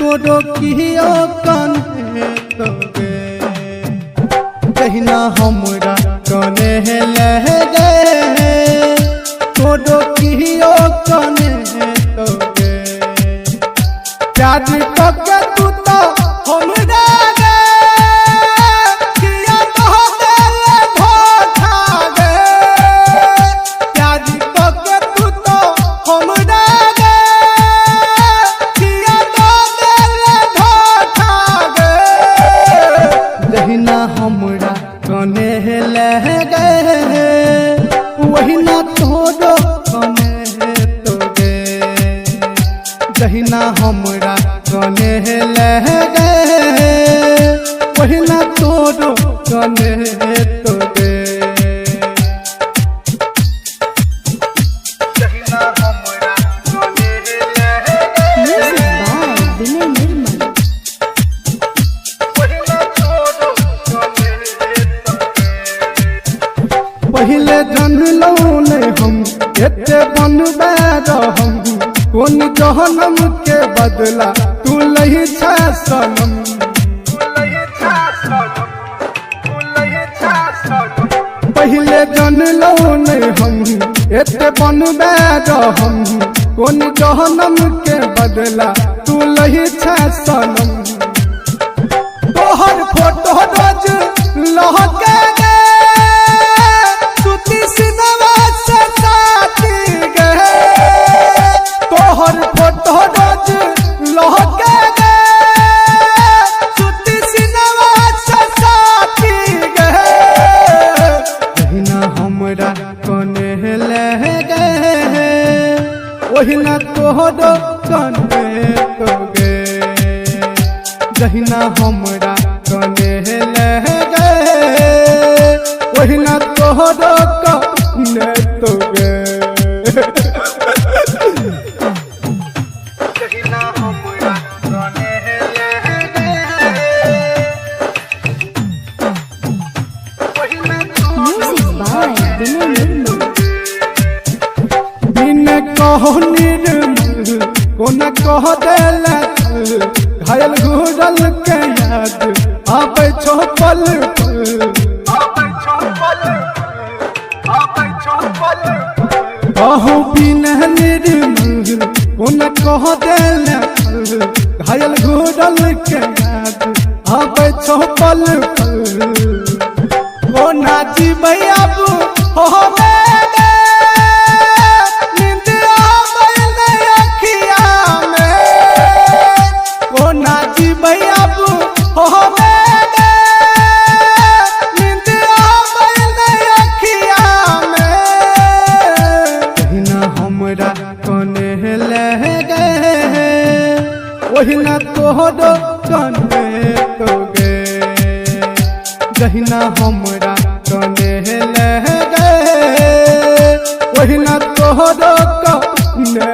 तोरो कियो कने तोगे जहिना हमरा कने लगे तोरो कियो कने तोगे प्यार के तू तो हमरा गे किया तो दिल धोखा गे प्यार के तू तो हमरा गे किया तो दिल धोखा गे जहिना हमरा कने लगे वही ना तोरो कने तोगे जहिना हमरा कने लगे वही ना तोरो कने तोगे जहिना हमरा कने पहले जानलो ने हम एते बनबे रहम कोन जहनम के बदला तू लही छा सनम पहले जानलो ने हम एते बनबे रहम कोन जहनम के बदला तू लही छा सनम तोहर फोटो रोज लहके तोहर फोटो रोज लहके गे सुती सिनवा से साथी गे जहिना हमरा कने लगे ओहिना तोहरो कने तोगे जहिना हमरा कने लगे ओहिना तोहरो कने तोगे कहो निर्मल कोन कह देला घायल घुरल के याद आबै छो पल कहो बिना निर्मल कोन कह देला घायल घुरल के याद आबै छो पल कोना जीबै अब हो ओहिना तोहरो कने तोगे जहिना हमरा कने लगे ओहिना तोहरो कने